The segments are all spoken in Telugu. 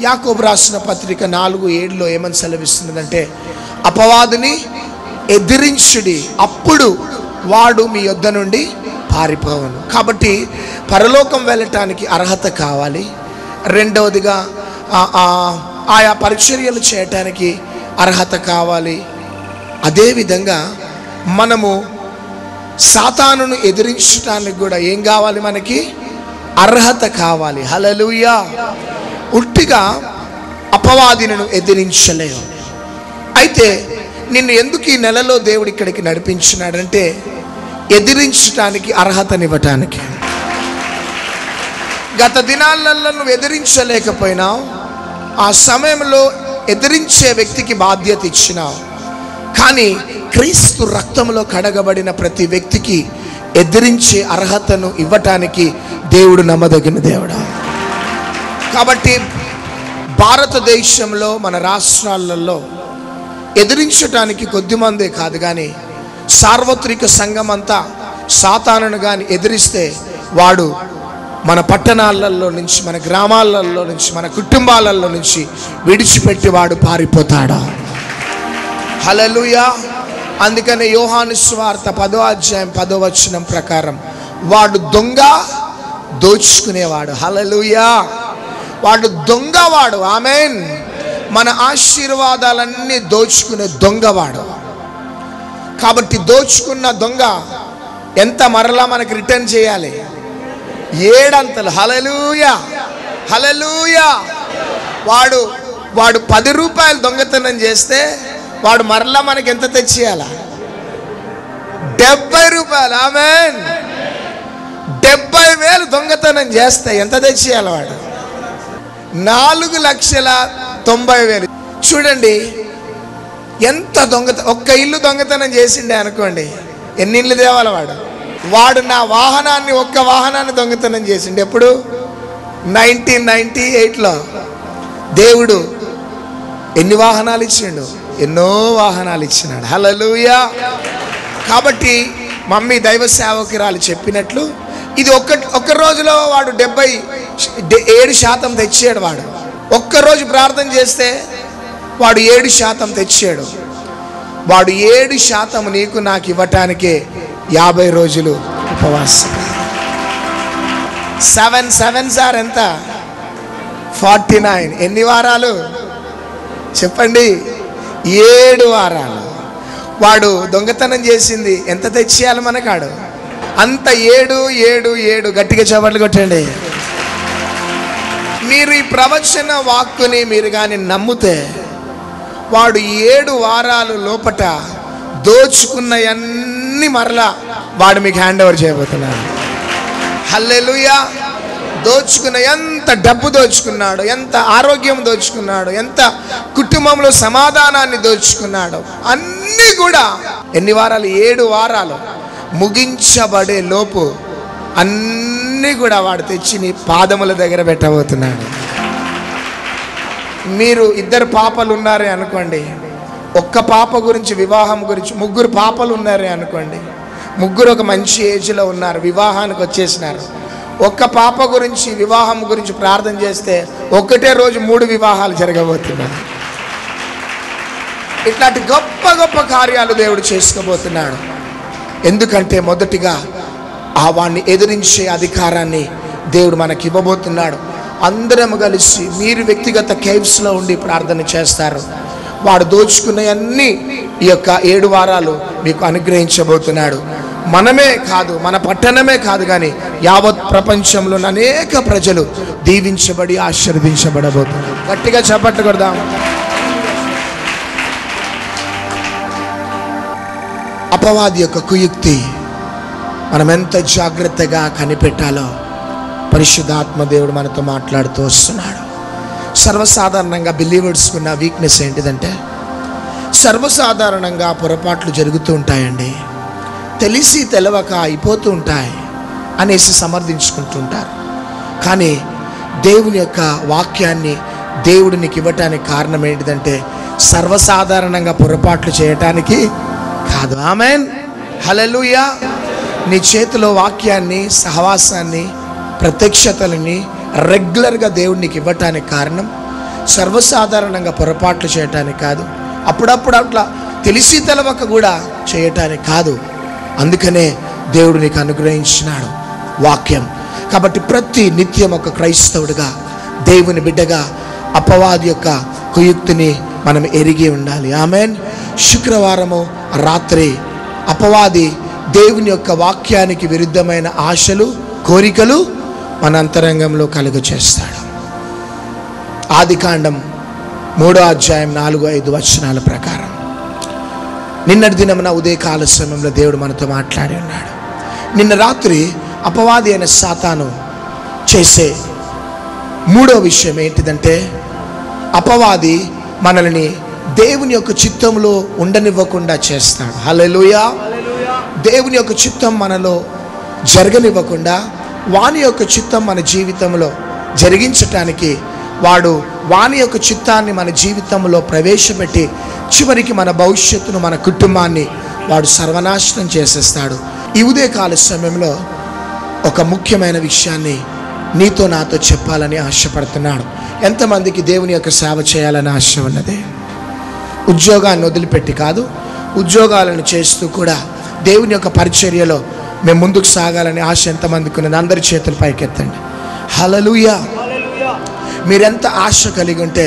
యాకోబు రాసిన పత్రిక 4:7 ఏమని సెలవిస్తున్నదంటే, అపవాదిని ఎదిరించుడి, అప్పుడు వాడు మీ యొద్ద నుండి పారిపోవను. కాబట్టి పరలోకం వెళ్ళటానికి అర్హత కావాలి. రెండవదిగా ఆయా పరిచర్యలు చేయటానికి అర్హత కావాలి. అదేవిధంగా మనము సాతానును ఎదిరించడానికి కూడా ఏం కావాలి? మనకి అర్హత కావాలి. హల్లెలూయా. ఉట్టిగా అపవాదిని ఎదిరించలేవు. అయితే నిన్ను ఎందుకు ఈ నెలలో దేవుడు ఇక్కడికి నడిపించినాడంటే ఎదిరించడానికి అర్హతనివ్వటానికి. గత దినాలలో నువ్వు ఎదిరించలేకపోయినావు, ఆ సమయంలో ఎదిరించే వ్యక్తికి బాధ్యత ఇచ్చినావు. కానీ క్రీస్తు రక్తంలో కడగబడిన ప్రతి వ్యక్తికి ఎదిరించే అర్హతను ఇవ్వటానికి దేవుడు నమ్మదగిన దేవుడు. కాబట్టి భారతదేశంలో మన రాష్ట్రాలలో ఎదిరించటానికి కొద్దిమందే కాదు, కానీ సార్వత్రిక సంఘం అంతా సాతానును కానీ ఎదిరిస్తే వాడు మన పట్టణాలలో నుంచి, మన గ్రామాలలో నుంచి, మన కుటుంబాలలో నుంచి విడిచిపెట్టి వాడు పారిపోతాడు. హల్లెలూయా. అందుకనే యోహాను సువార్త 10వ అధ్యాయం 10వ వచనం ప్రకారం వాడు దొంగ, దోచుకునేవాడు. హల్లెలూయా. వాడు దొంగవాడు. ఆమేన్. మన ఆశీర్వాదాలన్నీ దోచుకునే దొంగవాడు. కాబట్టి దోచుకున్న దొంగ ఎంత మరలా మనకి రిటర్న్ చేయాలి? 7 అంతలు. హల్లెలూయా, హల్లెలూయా. వాడు 10 రూపాయలు దొంగతనం చేస్తే వాడు మరలా మనకి ఎంత తెచ్చేయాల? 70 రూపాయలు. ఆమేన్. 70,000 దొంగతనం చేస్తే ఎంత తెచ్చేయాలి? వాడు 4,90,000. చూడండి ఎంత ఒక్క ఇల్లు దొంగతనం చేసిండే అనుకోండి, ఎన్ని ఇళ్ళు తేవాలి? వాడు నా వాహనాన్ని, ఒక్క వాహనాన్ని దొంగతనం చేసిండు. ఎప్పుడు? 1998లో. దేవుడు ఎన్ని వాహనాలు ఇచ్చిండు? ఎన్నో వాహనాలు ఇచ్చినాడు. హల్లెలూయా. కాబట్టి మమ్మీ దైవ సేవకురాలు చెప్పినట్లు ఇది ఒక్క రోజులో వాడు 77% తెచ్చాడు. వాడు ఒక్కరోజు ప్రార్థన చేస్తే వాడు 7% తెచ్చాడు. వాడు 7% నీకు నాకు ఇవ్వటానికే 50 రోజులు ఉపవాసం. 7 7 సార్ ఎంత? 49. ఎన్ని వారాలు చెప్పండి? 7 వారాలు. వాడు దొంగతనం చేసింది ఎంత తెచ్చేయాలి మనకాడు? అంత 7 7 7. గట్టిగా చప్పట్లు కొట్టండి. మీరు ఈ ప్రవచన వాక్కుని మీరు కానీ నమ్మితే వాడు 7 వారాలు లోపట దోచుకున్నవన్నీ మరలా వాడు మీకు హ్యాండ్ ఓవర్ చేయబోతున్నాడు. హల్లెలూయా. దోచుకున్న ఎంత డబ్బు దోచుకున్నాడు, ఎంత ఆరోగ్యం దోచుకున్నాడు, ఎంత కుటుంబంలో సమాధానాన్ని దోచుకున్నాడు, అన్నీ కూడా ఎన్ని వారాలు? 7 వారాలు ముగించబడే లోపు అన్నీ కూడా వాడు తెచ్చి నీ పాదముల దగ్గర పెట్టబోతున్నాడు. మీరు 2 పాపలు ఉన్నారే అనుకోండి, ఒక్క పాప గురించి, వివాహం గురించి 3 పాపలు ఉన్నారే అనుకోండి, 3 ఒక మంచి ఏజ్లో ఉన్నారు, వివాహానికి వచ్చేసినారు. ఒక్క పాప గురించి, వివాహం గురించి ప్రార్థన చేస్తే ఒకటే రోజు 3 వివాహాలు జరగబోతున్నాయి. ఇట్లాంటి గొప్ప గొప్ప కార్యాలు దేవుడు చేసుకోబోతున్నాడు. ఎందుకంటే మొదటిగా వాడిని ఎదిరించే అధికారాన్ని దేవుడు మనకి ఇవ్వబోతున్నాడు. అందరం కలిసి మీరు వ్యక్తిగత కేవ్స్లో ఉండి ప్రార్థన చేస్తారు. వాడు దోచుకున్నవన్నీ ఈ యొక్క 7 వారాలు మీకు అనుగ్రహించబోతున్నాడు. మనమే కాదు, మన పట్టణమే కాదు, కానీ యావత్ ప్రపంచంలో అనేక ప్రజలు దీవించబడి ఆశీర్వదించబడబోతున్నారు. గట్టిగా చప్పట్లు కొడదాం. అపవాది యొక్క కుయుక్తి మనం ఎంత జాగ్రత్తగా కనిపెట్టాలో పరిశుద్ధాత్మ దేవుడు మనతో మాట్లాడుతూ వస్తున్నాడు. సర్వసాధారణంగా బిలీవర్స్కి ఉన్న వీక్నెస్ ఏంటిదంటే సర్వసాధారణంగా పొరపాట్లు జరుగుతూ ఉంటాయండి, తెలిసి తెలవక అయిపోతూ ఉంటాయి అనేసి సమర్థించుకుంటుంటారు. కానీ దేవుని యొక్క వాక్యాన్ని దేవుడు నీకు ఇవ్వటానికి కారణం ఏంటిదంటే సర్వసాధారణంగా పొరపాట్లు చేయటానికి కాదు. ఆమేన్. హల్లెలూయా. నీ చేతిలో వాక్యాన్ని, సహవాసాన్ని, ప్రత్యక్షతలని రెగ్యులర్గా దేవుడు నీకు ఇవ్వటానికి కారణం సర్వసాధారణంగా పొరపాట్లు చేయటానికి కాదు, అప్పుడప్పుడు అట్లా తెలిసి తెలవక కూడా చేయటానికి కాదు. అందుకనే దేవుడు నీకు అనుగ్రహించినాడు వాక్యం. కాబట్టి ప్రతి నిత్యం ఒక క్రైస్తవుడిగా, దేవుని బిడ్డగా అపవాది యొక్క కుయుక్తిని మనం ఎరిగి ఉండాలి. ఆమెన్. శుక్రవారము రాత్రి అపవాది దేవుని యొక్క వాక్యానికి విరుద్ధమైన ఆశలు, కోరికలు మన అంతరంగంలో కలుగచేస్తాడు. ఆదికాండం 3వ అధ్యాయం 4-5 వచనాల ప్రకారం నిన్నటి దినమున ఉదయకాల సమయంలో దేవుడు మనతో మాట్లాడి ఉన్నాడు. నిన్న రాత్రి అపవాది అయిన సాతాను చేసే 3వ విషయం ఏంటిదంటే, అపవాది మనల్ని దేవుని యొక్క చిత్తంలో ఉండనివ్వకుండా చేస్తాడు. హల్లెలూయా. దేవుని యొక్క చిత్తం మనలో జరగనివ్వకుండా, వాని యొక్క చిత్తం మన జీవితంలో జరిగించటానికి వాడు వాని యొక్క చిత్తాన్ని మన జీవితంలో ప్రవేశపెట్టి చివరికి మన భవిష్యత్తును, మన కుటుంబాన్ని వాడు సర్వనాశనం చేసేస్తాడు. ఈ ఉదయకాల సమయంలో ఒక ముఖ్యమైన విషయాన్ని నీతో నాతో చెప్పాలని ఆశపడుతున్నాడు. ఎంతమందికి దేవుని యొక్క సేవ చేయాలని ఆశ ఉన్నది? ఉద్యోగాన్ని వదిలిపెట్టి కాదు, ఉద్యోగాలను చేస్తూ కూడా దేవుని యొక్క పరిచర్యలో మేము ముందుకు సాగాలని ఆశ ఎంతమందికి ఉన్నది? అందరి చేతులు పైకెత్తండి. హల్లెలూయా. మీరెంత ఆశ కలిగి ఉంటే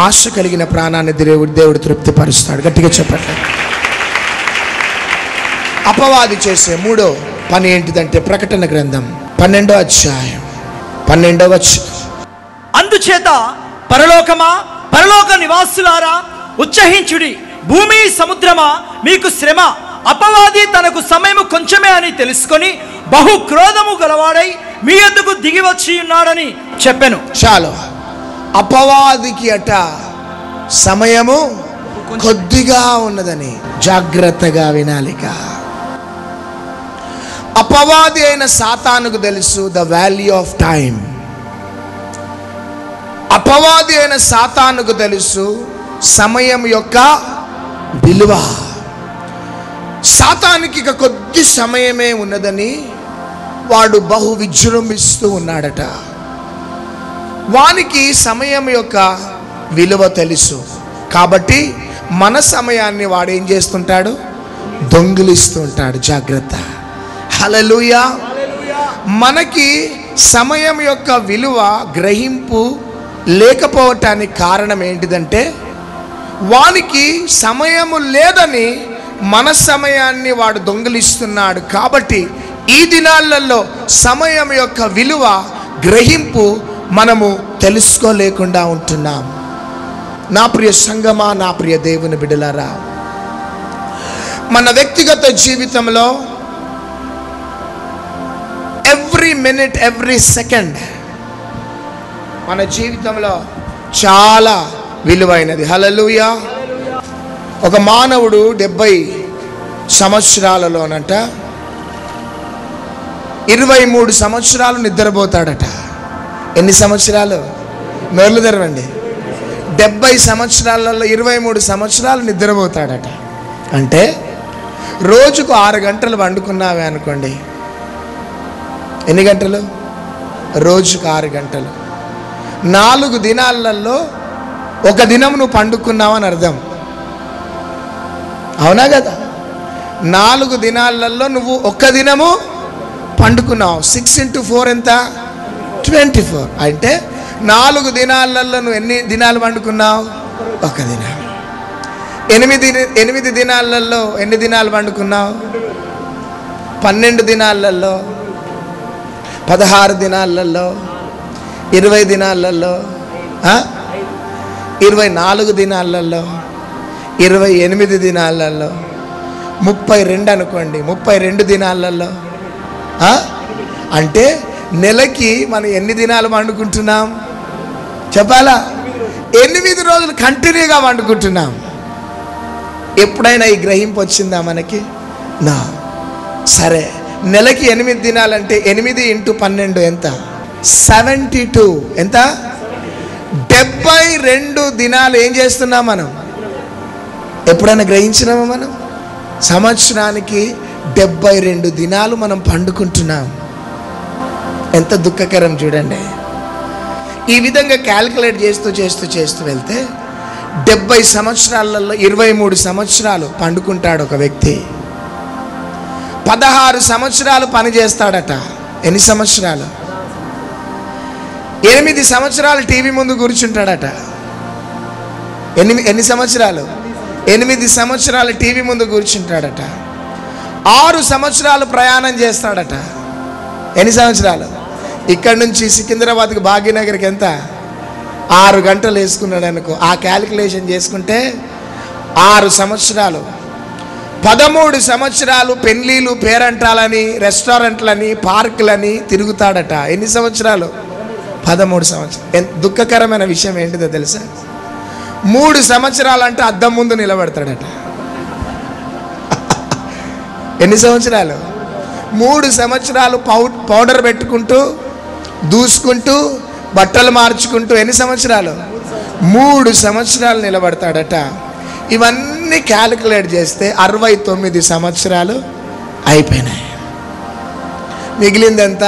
ఆశ కలిగిన ప్రాణాన్ని దేవుడు తృప్తిపరుస్తాడు. గట్టిగా చెప్పండి. అపవాది చేసే 3వ పని ఏంటిదంటే, ప్రకటన గ్రంథం 12వ అధ్యాయం 12వ వచనం. అందుచేత పరలోకమా, పరలోక నివాసులారా ఉత్సహించుడి. భూమి సముద్రమా మీకు శ్రమ. అపవాది తనకు సమయము కొంచెమే అని తెలుసుకొని బహు క్రోధము గలవాడై మీ యొద్దకు దిగి వచ్చి ఉన్నాడని చెప్పాను. చాలు. అపవాదికి అట సమయము కొద్దిగా ఉన్నదని జాగ్రత్తగా వినాలిక. అపవాది అయిన సాతానుకు తెలుసు ద వాల్యూ ఆఫ్ టైం. అపవాది అయిన సాతానుకు తెలుసు సమయం యొక్క విలువ. సాతానికి ఇక కొద్ది సమయమే ఉన్నదని వాడు బహు విజృంభిస్తూ ఉన్నాడట. వానికి సమయం యొక్క విలువ తెలుసు కాబట్టి మన సమయాన్ని వాడు ఏం చేస్తుంటాడు? దొంగిలిస్తూ ఉంటాడు. జాగ్రత్త. హల్లెలూయా. మనకి సమయం యొక్క విలువ గ్రహింపు లేకపోవటానికి కారణం ఏంటిదంటే, వానికి సమయము లేదని మన సమయాన్ని వాడు దొంగిలిస్తున్నాడు. కాబట్టి ఈ దినాలలో సమయం యొక్క విలువ గ్రహింపు మనము తెలుసుకోలేకుండా ఉంటున్నాం. నా ప్రియ సంగమా, నా ప్రియ దేవుని బిడ్డలారా, మన వ్యక్తిగత జీవితంలో ఎవ్రీ మినిట్, ఎవ్రీ సెకండ్ మన జీవితంలో చాలా విలువైనది. హల్లెలూయా. ఒక మానవుడు 70 సంవత్సరాలలోనట 23 సంవత్సరాలు నిద్రపోతాడట. ఎన్ని సంవత్సరాలు? నోర్లు తెరవండి. 70 సంవత్సరాలలో 23 సంవత్సరాలు నిద్రపోతాడట. అంటే రోజుకు 6 గంటలు వండుకున్నావే అనుకోండి, ఎన్ని గంటలు? రోజుకు 6 గంటలు. 4 దినాలలో ఒక దినం నువ్వు పండుకున్నావని అర్థం. అవునా కదా? 4 దినాలలో నువ్వు ఒక దినము పండుకున్నావు. 6 × 4 ఎంత? 24. అంటే 4 దినాలలో నువ్వు ఎన్ని దినాలు పండుకున్నావు? ఒక దినం. 8 దినాలలో ఎన్ని దినాలు పండుకున్నావు? 12 దినాలలో, 16 దినాలలో, 20 దినాలలో, 24 దినాలలో, 28 దినాలలో, 32 అనుకోండి, 32 దినాలలో. అంటే నెలకి మనం ఎన్ని దినాలు వండుకుంటున్నాం చెప్పాలా? 8 రోజులు కంటిన్యూగా వండుకుంటున్నాం. ఎప్పుడైనా ఈ గ్రహింపు వచ్చిందా మనకి? నా సరే, నెలకి 8 దినాలంటే 8 × 12 ఎంత? 72. ఎంత? 72 దినాలు ఏం చేస్తున్నాం మనం? ఎప్పుడైనా గ్రహించినామా మనం? సంవత్సరానికి 72 దినాలు మనం పండుకుంటున్నాం. ఎంత దుఃఖకరం చూడండి. ఈ విధంగా క్యాల్కులేట్ చేస్తూ వెళ్తే 70 సంవత్సరాలలో 23 సంవత్సరాలు పండుకుంటాడు ఒక వ్యక్తి. 16 సంవత్సరాలు పని చేస్తాడట. ఎన్ని సంవత్సరాలు? 8 సంవత్సరాలు టీవీ ముందు కూర్చుంటాడట. ఎన్ని సంవత్సరాలు? 8 సంవత్సరాలు టీవీ ముందు కూర్చుంటాడట. 6 సంవత్సరాలు ప్రయాణం చేస్తాడట. ఎన్ని సంవత్సరాలు? ఇక్కడ నుంచి సికింద్రాబాద్కి భాగ్యనగర్కి ఎంత? 6 గంటలు వేసుకున్నాడు అనుకో. ఆ క్యాలిక్యులేషన్ చేసుకుంటే 6 సంవత్సరాలు. 13 సంవత్సరాలు పెళ్ళిళ్ళు, పేరంటాలని, రెస్టారెంట్లని, పార్కులని తిరుగుతాడట. ఎన్ని సంవత్సరాలు? 13 సంవత్సరాలు. దుఃఖకరమైన విషయం ఏంటిదో తెలుసా? 3 సంవత్సరాలు అంటే అద్దం ముందు నిలబడతాడట. ఎన్ని సంవత్సరాలు? 3 సంవత్సరాలు పౌడర్ పెట్టుకుంటూ, దూసుకుంటూ, బట్టలు మార్చుకుంటూ. ఎన్ని సంవత్సరాలు? 3 సంవత్సరాలు నిలబడతాడట. ఇవన్నీ క్యాలిక్యులేట్ చేస్తే 69 సంవత్సరాలు అయిపోయినాయి. మిగిలింది ఎంత?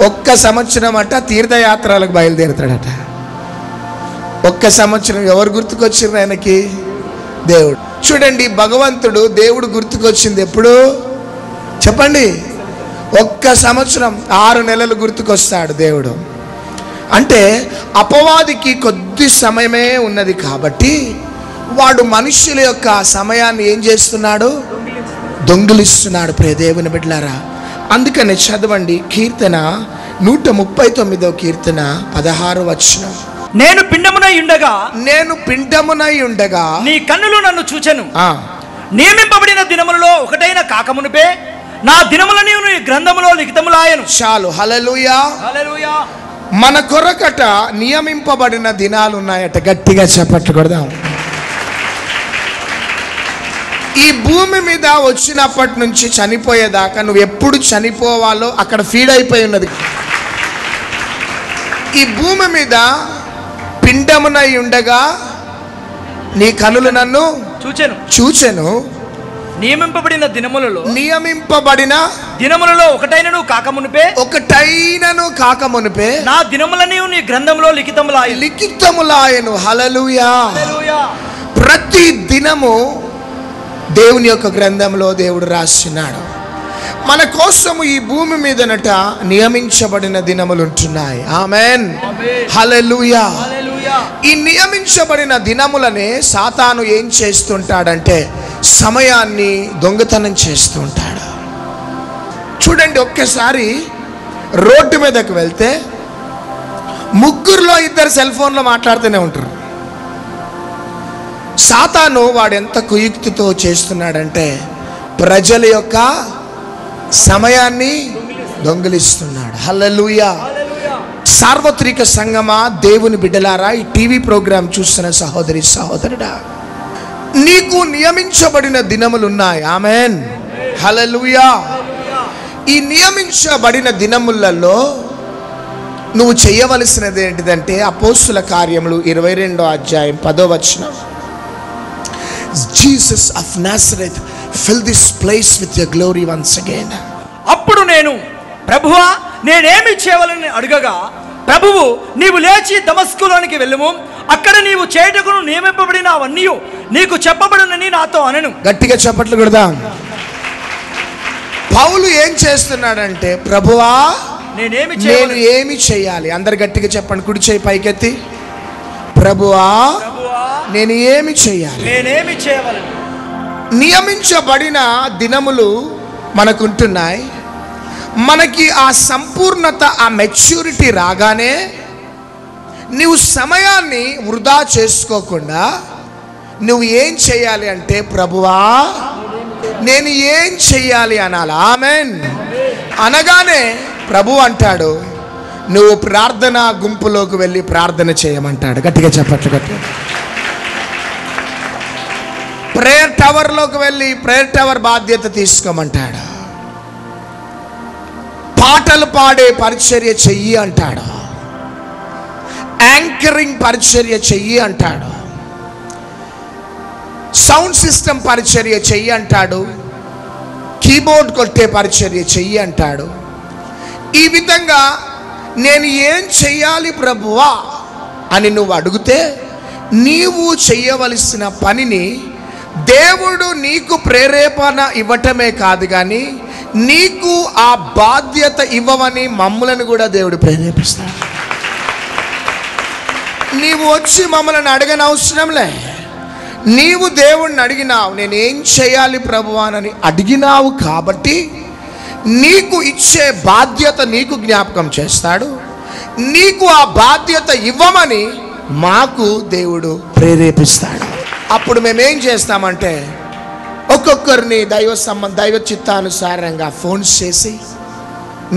1 సంవత్సరం అట తీర్థయాత్రలకు బయలుదేరుతాడట. 1 సంవత్సరం. ఎవరు గుర్తుకొచ్చిండ్రు ఆయనకి? దేవుడు. చూడండి, భగవంతుడు దేవుడు గుర్తుకొచ్చింది ఎప్పుడు చెప్పండి? 1 సంవత్సరం 6 నెలలు గుర్తుకొస్తాడు దేవుడు. అంటే అపవాదికి కొద్ది సమయమే ఉన్నది కాబట్టి వాడు మనుష్యుల యొక్క సమయాన్ని ఏం చేస్తున్నాడు? దొంగిలిస్తున్నాడు. ప్రియ దేవుని బిడ్డలారా, అందుకనే చదవండి కీర్తన 139వ కీర్తన 16వ వచనం. నేను పిండమునై ఉండగా నీ కన్నులు నన్ను చూచెను. నియమింపబడిన దినములలో ఒకటైన కాకమునుపే నా దినములని నీ గ్రంథములో లిఖితములాయను. చాలు. హల్లెలూయా, హల్లెలూయా. మన కొరకట నియమింపబడిన దినాలు ఉన్నాయట. గట్టిగా చెప్పట్లు కొడదాం. ఈ భూమి మీద వచ్చినప్పటి నుంచి చనిపోయేదాకా నువ్వు ఎప్పుడు చనిపోవాలో అక్కడ ఫీడ్ అయిపోయి ఉన్నది. ఈ భూమి మీద పిండమునై ఉండగా నీ కనులు నన్ను చూచెను. నియమింపబడిన దినములలో ఒకటైనను కాకమునుపే నా దినములని నీ గ్రంథంలో లిఖితములాయను. హల్లెలూయా. ప్రతి దినము దేవుని యొక్క గ్రంథంలో దేవుడు రాసినాడు. మన కోసము ఈ భూమి మీదనట నియమించబడిన దినములు ఉంటున్నాయి. ఆమేన్, హల్లెలూయా. ఈ నియమించబడిన దినములనే సాతాను ఏం చేస్తుంటాడంటే సమయాన్ని దొంగతనం చేస్తూ ఉంటాడు. చూడండి, ఒక్కసారి రోడ్డు మీదకి వెళ్తే 3లో 2 సెల్ ఫోన్లో మాట్లాడుతూనే ఉంటారు. సాతాను వాడు ఎంత కుయుక్తితో చేస్తున్నాడంటే ప్రజల యొక్క సమయాన్ని దొంగిలిస్తున్నాడు. హల్లెలూయా. సార్వత్రిక సంగమా, దేవుని బిడ్డలారా, ఈ టీవీ ప్రోగ్రాం చూస్తున్న సహోదరి సహోదరుడా, నీకు నియమించబడిన దినములు ఉన్నాయి. ఆమేన్, హల్లెలూయా. ఈ నియమించబడిన దినములలో నువ్వు చేయవలసినది ఏంటిదంటే అపోస్తుల కార్యములు 22వ అధ్యాయం 10వ వచనం. Jesus of Nazareth, fill this place with your glory once again. అప్పుడు నేను, ప్రభువా నేనేమి చేయవలని అడగగా, ప్రభువు నీవు లేచి దమస్కులోనికి వెళ్ళుము, అక్కడ నీవు చేయుటకును నియమింపబడిన అవన్నీ నీకు చెప్పబడునని నాతో అనెను. గట్టిగా చప్పట్లు కొడదాం. పౌలు ఏం చేస్తున్నాడంటే, ప్రభువా నేను ఏమి చేయాలి? అందరు గట్టిగా చెప్పండి, కుడి చేయి పైకెత్తి. ప్రభువా నేను ఏమి చేయాలి? నియమించబడిన దినములు మనకుంటున్నాయి. మనకి ఆ సంపూర్ణత, ఆ మెచ్యూరిటీ రాగానే నువ్వు సమయాన్ని వృధా చేసుకోకుండా నువ్వు ఏం చేయాలి అంటే, ప్రభువా నేను ఏం చెయ్యాలి అనాలి. ఆమేన్. అనగానే ప్రభు అంటాడు, నువ్వు ప్రార్థన గుంపులోకి వెళ్ళి ప్రార్థన చేయమంటాడు. గట్టిగా చెప్పట్లు. గట్టిగా ప్రేయర్ టవర్లోకి వెళ్ళి ప్రేయర్ టవర్ బాధ్యత తీసుకోమంటాడు. పాటలు పాడే పరిచర్య చెయ్యి అంటాడు. యాంకరింగ్ పరిచర్య చెయ్యి అంటాడు. సౌండ్ సిస్టమ్ పరిచర్య చెయ్యి అంటాడు. కీబోర్డ్ కొట్టే పరిచర్య చెయ్యి అంటాడు. ఈ విధంగా నేను ఏం చెయ్యాలి ప్రభువా అని నువ్వు అడిగితే, నీవు చెయ్యవలసిన పనిని దేవుడు నీకు ప్రేరేపణ ఇవ్వటమే కాదు కానీ నీకు ఆ బాధ్యత ఇవ్వమని మమ్మలను కూడా దేవుడు ప్రేరేపిస్తాడు. నీవు వచ్చి మమ్మల్ని అడగని అవసరంలే. నీవు దేవుణ్ణి అడిగినావు, నేనేం చేయాలి ప్రభువానని అడిగినావు కాబట్టి నీకు ఇచ్చే బాధ్యత నీకు జ్ఞాపకం చేస్తాడు. నీకు ఆ బాధ్యత ఇవ్వమని మాకు దేవుడు ప్రేరేపిస్తాడు. అప్పుడు మేమేం చేస్తామంటే ఒక్కొక్కరిని దైవ చిత్తానుసారంగా ఫోన్ చేసి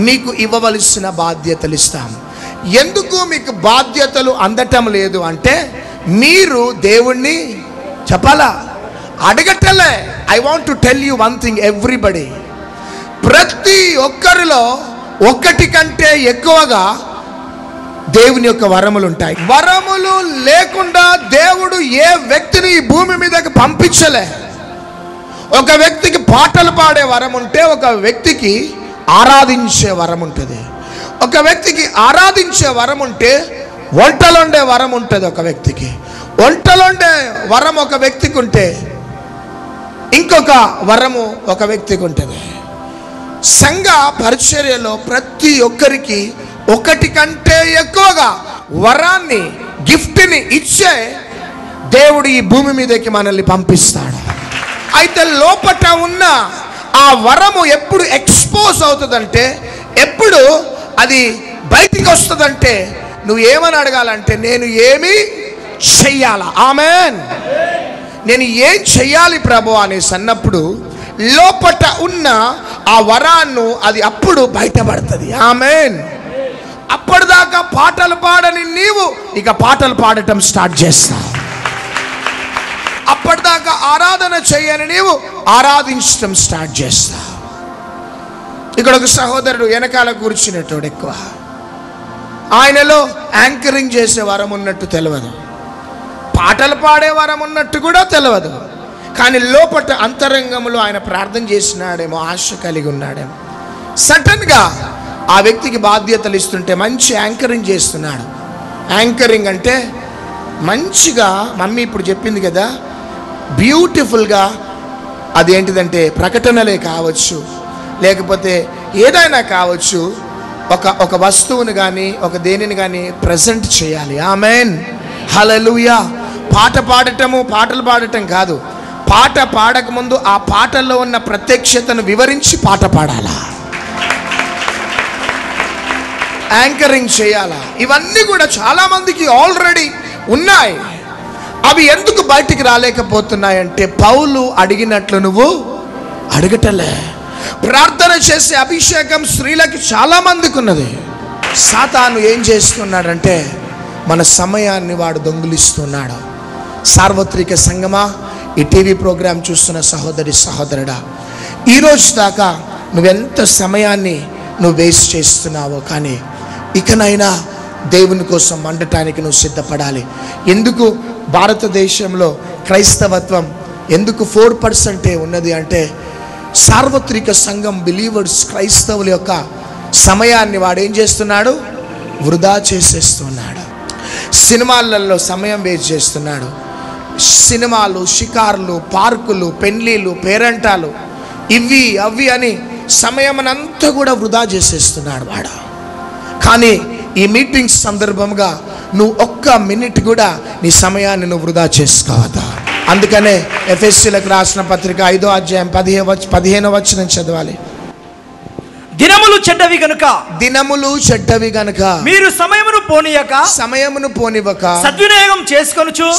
మీకు ఇవ్వవలసిన బాధ్యతలు ఇస్తాము. ఎందుకు మీకు బాధ్యతలు అందటం లేదు అంటే మీరు దేవుణ్ణి చెప్పాలా, అడగటలే. I want to tell you one thing everybody, ప్రతి ఒక్కరిలో ఒక్కటి కంటే ఎక్కువగా దేవుని యొక్క వరములు ఉంటాయి. వరములు లేకుండా దేవుడు ఏ వ్యక్తిని ఈ భూమి మీదకి పంపించలే. ఒక వ్యక్తికి పాటలు పాడే వరం ఉంటే ఒక వ్యక్తికి ఆరాధించే వరం ఉంటుంది. ఒక వ్యక్తికి ఆరాధించే వరం ఉంటే వంటలుండే వరం ఉంటుంది. ఒక వ్యక్తికి వంటలుండే వరం ఒక వ్యక్తికి ఉంటే ఇంకొక వరము ఒక వ్యక్తికి ఉంటుంది. సంఘ పరిచర్యలో ప్రతి ఒక్కరికి ఒకటి కంటే ఎక్కువగా వరాన్ని, గిఫ్ట్ని ఇచ్చే దేవుడు ఈ భూమి మీదకి మనల్ని పంపిస్తాడు. అయితే లోపట ఉన్న ఆ వరము ఎప్పుడు ఎక్స్పోజ్ అవుతుందంటే, ఎప్పుడు అది బయటికి వస్తుందంటే నువ్వు ఏమని అడగాలంటే, నేను ఏమి చెయ్యాలా, ఆమెన్, నేను ఏం చెయ్యాలి ప్రభు అనేసి అన్నప్పుడు లోపట ఉన్న ఆ వరాన్ని అది అప్పుడు బయటపడుతుంది. ఆమెన్. అప్పటిదాకా పాటలు పాడని నీవు ఇక పాటలు పాడటం స్టార్ట్ చేస్తావు. అప్పటిదాకా ఆరాధన చేయని నీవు ఆరాధించడం స్టార్ట్ చేస్తావు. ఇక్కడ ఒక సహోదరుడు వెనకాల కూర్చునేటోడు ఎక్కువ, ఆయనలో యాంకరింగ్ చేసే వరం ఉన్నట్టు తెలియదు, పాటలు పాడే వరం ఉన్నట్టు కూడా తెలియదు. కానీ లోపట అంతరంగంలో ఆయన ప్రార్థన చేసినాడేమో, ఆశ కలిగి ఉన్నాడేమో. సడన్గా ఆ వ్యక్తికి బాధ్యతలు ఇస్తుంటే మంచి యాంకరింగ్ చేస్తున్నాడు. యాంకరింగ్ అంటే మంచిగా మమ్మీ ఇప్పుడు చెప్పింది కదా, బ్యూటిఫుల్గా అదేంటిదంటే ప్రకటనలే కావచ్చు, లేకపోతే ఏదైనా కావచ్చు, ఒక వస్తువును కానీ ఒక దేనిని కానీ ప్రజెంట్ చేయాలి. ఆమెన్, హల్లెలూయా. పాటలు పాడటం కాదు, పాట పాడకముందు ఆ పాటల్లో ఉన్న ప్రత్యక్షతను వివరించి పాట పాడాలా, యాంకరింగ్ చేయాలా. ఇవన్నీ కూడా చాలా మందికి ఆల్రెడీ ఉన్నాయి. అవి ఎందుకు బయటికి రాలేకపోతున్నాయంటే పౌలు అడిగినట్లు నువ్వు అడగటలే. ప్రార్థన చేసే అభిషేకం స్త్రీలకి చాలా మందికి ఉన్నది. సాతాను ఏం చేస్తున్నాడంటే మన సమయాన్ని వాడు దొంగిలిస్తున్నాడు. సార్వత్రిక సంగమా, ఈ టీవీ ప్రోగ్రాం చూస్తున్న సహోదరి సహోదరుడా, ఈరోజు దాకా నువ్వెంత సమయాన్ని నువ్వు వేస్ట్ చేస్తున్నావో, కానీ ఇకనైనా దేవుని కోసం వండటానికి నువ్వు సిద్ధపడాలి. ఎందుకు భారతదేశంలో క్రైస్తవత్వం ఎందుకు 4% ఉన్నది అంటే, సార్వత్రిక సంఘం బిలీవర్స్, క్రైస్తవుల యొక్క సమయాన్ని వాడు ఏం చేస్తున్నాడు, వృధా చేసేస్తున్నాడు. సినిమాలలో సమయం వేస్ట్ చేస్తున్నాడు. సినిమాలు, షికార్లు, పార్కులు, పెళ్ళిళ్ళు, పేరంటాలు, ఇవి అవి అని సమయమనంతా కూడా వృధా చేసేస్తున్నాడు వాడు. కానీ ఈ మీటింగ్స్ సందర్భంగా నువ్వు ఒక్క మినిట్ కూడా నీ సమయాన్ని నువ్వు వృధా చేసుకోవద్దు. అందుకనే ఎఫెసీయులకు రాసిన పత్రిక 5వ అధ్యాయం 15వ వచనం చదవాలి. దినములు చెడ్డవి గనుక మీరు సమయమును పోనీయక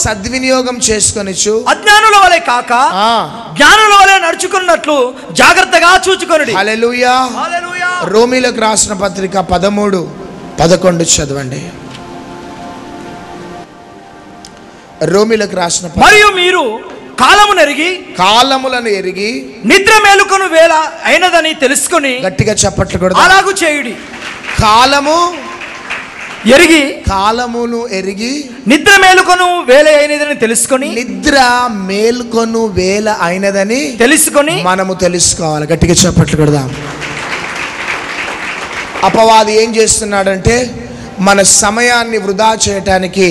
సద్వినియోగం చేసుకొనుచు అజ్ఞానుల వలె కాక జ్ఞానుల వలె నడుచుకున్నట్లు జాగ్రత్తగా చూచుకొనుడి. హల్లెలూయా. రోమీలకు రాసిన పత్రిక 13:11 చదవండి. రోమీలకు రాసిన, మరియు మీరు కాలములను ఎరిగి నిద్ర మేలుకొను వేళ అయినదని తెలుసుకొని, గట్టిగా చప్పట్లు కూడా, అలాగు చేయుడి. కాలమును ఎరిగి నిద్ర మేలుకొను వేళ అయినదని తెలుసుకొని మనము తెలుసుకోవాలి. గట్టిగా చప్పట్లు కొడదాం. అపవాది ఏం చేస్తున్నాడంటే మన సమయాన్ని వృధా చేయటానికి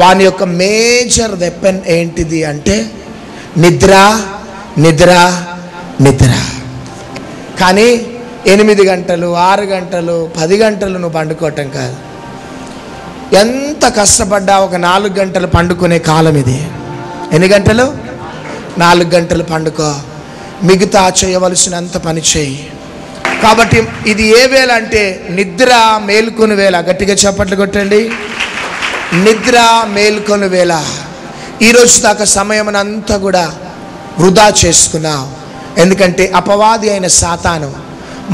వాని యొక్క మేజర్ వెపన్ ఏంటిది అంటే నిద్ర నిద్ర నిద్ర. కానీ 8 గంటలు 6 గంటలు 10 గంటలు నువ్వు పండుకోవటం కాదు. ఎంత కష్టపడ్డా ఒక 4 గంటలు పండుకునే కాలం ఇది. ఎన్ని గంటలు? 4 గంటలు పండుకో, మిగతా చేయవలసినంత పని చేయి. కాబట్టి ఇది ఏ వేళ అంటే నిద్ర మేల్కొని వేళ. గట్టిగా చప్పట్లు కొట్టండి. నిద్ర మేల్కొని వేళ. ఈరోజు దాకా సమయమునంతా కూడా వృధా చేసుకున్నావు. ఎందుకంటే అపవాది అయిన సాతాను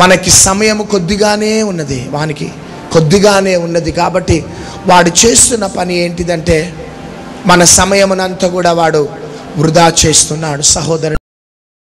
మనకి సమయము కొద్దిగానే ఉన్నది, వానికి కొద్దిగానే ఉన్నది. కాబట్టి వాడు చేస్తున్న పని ఏంటిదంటే మన సమయమునంతా కూడా వాడు వృధా చేస్తున్నాడు. సహోదరుడు